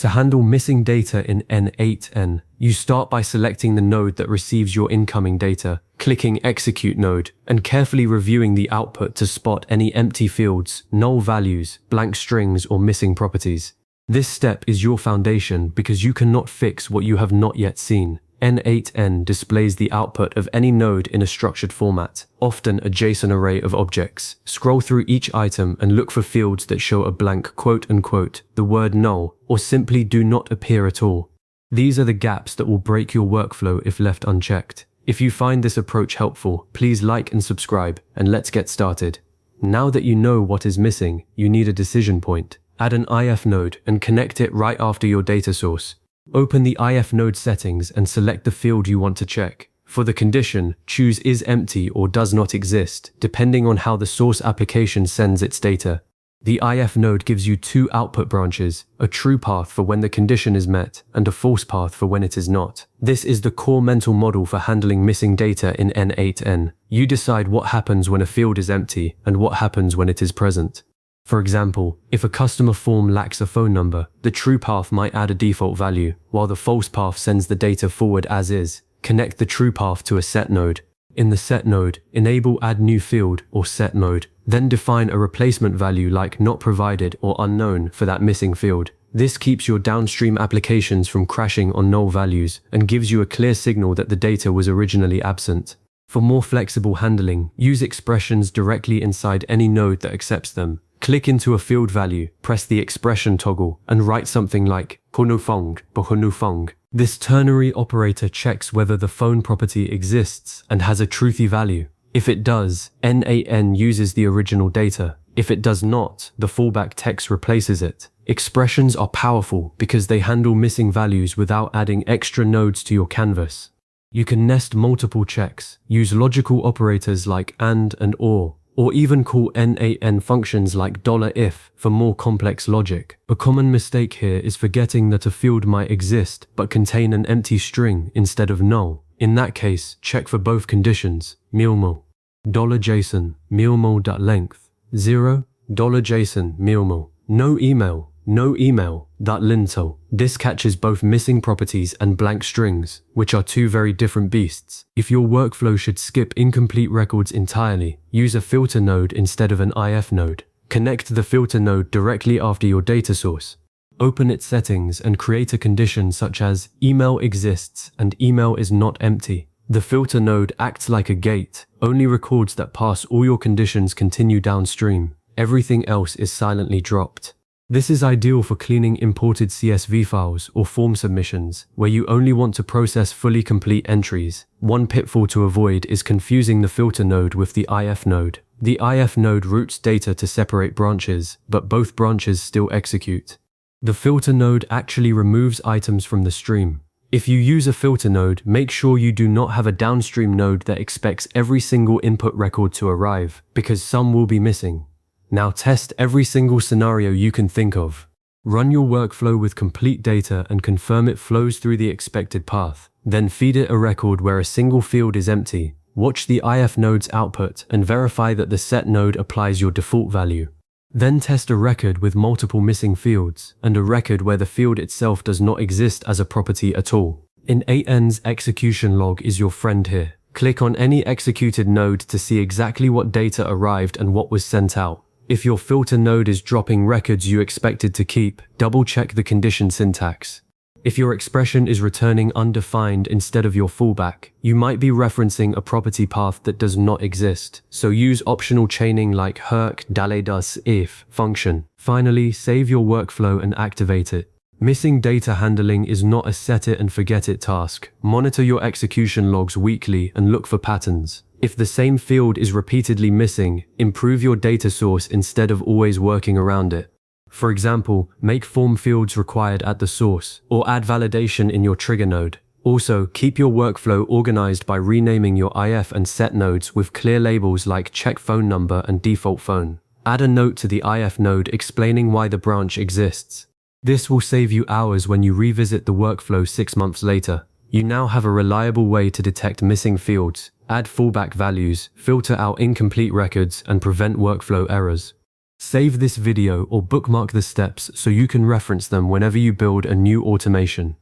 To handle missing data in n8n, you start by selecting the node that receives your incoming data, clicking Execute Node, and carefully reviewing the output to spot any empty fields, null values, blank strings, or missing properties. This step is your foundation because you cannot fix what you have not yet seen. n8n displays the output of any node in a structured format, often a JSON array of objects. Scroll through each item and look for fields that show a blank quote-unquote, the word null, or simply do not appear at all. These are the gaps that will break your workflow if left unchecked. If you find this approach helpful, please like and subscribe, and let's get started. Now that you know what is missing, you need a decision point. Add an IF node and connect it right after your data source. Open the IF node settings and select the field you want to check. For the condition, choose is empty or does not exist, depending on how the source application sends its data. The IF node gives you two output branches, a true path for when the condition is met, and a false path for when it is not. This is the core mental model for handling missing data in n8n. You decide what happens when a field is empty and what happens when it is present. For example, if a customer form lacks a phone number, the true path might add a default value, while the false path sends the data forward as is. Connect the true path to a set node. In the set node, enable add new field or set mode. Then define a replacement value like not provided or unknown for that missing field. This keeps your downstream applications from crashing on null values and gives you a clear signal that the data was originally absent. For more flexible handling, use expressions directly inside any node that accepts them. Click into a field value, press the expression toggle, and write something like "honufong." This ternary operator checks whether the phone property exists and has a truthy value. If it does, n8n uses the original data. If it does not, the fallback text replaces it. Expressions are powerful because they handle missing values without adding extra nodes to your canvas. You can nest multiple checks, use logical operators like and or even call n8n functions like $if for more complex logic. A common mistake here is forgetting that a field might exist but contain an empty string instead of null. In that case, check for both conditions, $JSON, $length, 0, $JSON, no email, .lintel. This catches both missing properties and blank strings, which are two very different beasts. If your workflow should skip incomplete records entirely, use a filter node instead of an IF node. Connect the filter node directly after your data source. Open its settings and create a condition such as email exists and email is not empty. The filter node acts like a gate, only records that pass all your conditions continue downstream. Everything else is silently dropped. This is ideal for cleaning imported CSV files or form submissions, where you only want to process fully complete entries. One pitfall to avoid is confusing the filter node with the IF node. The IF node routes data to separate branches, but both branches still execute. The filter node actually removes items from the stream. If you use a filter node, make sure you do not have a downstream node that expects every single input record to arrive, because some will be missing. Now test every single scenario you can think of. Run your workflow with complete data and confirm it flows through the expected path. Then feed it a record where a single field is empty. Watch the IF node's output and verify that the set node applies your default value. Then test a record with multiple missing fields and a record where the field itself does not exist as a property at all. n8n's execution log is your friend here. Click on any executed node to see exactly what data arrived and what was sent out. If your filter node is dropping records you expected to keep, double-check the condition syntax. If your expression is returning undefined instead of your fallback, you might be referencing a property path that does not exist, so use optional chaining like herc daledas if function. Finally, save your workflow and activate it. Missing data handling is not a set it and forget it task. Monitor your execution logs weekly and look for patterns. If the same field is repeatedly missing, improve your data source instead of always working around it. For example, make form fields required at the source, or add validation in your trigger node. Also, keep your workflow organized by renaming your IF and set nodes with clear labels like check phone number and default phone. Add a note to the IF node explaining why the branch exists. This will save you hours when you revisit the workflow 6 months later. You now have a reliable way to detect missing fields, add fallback values, filter out incomplete records, and prevent workflow errors. Save this video or bookmark the steps so you can reference them whenever you build a new automation.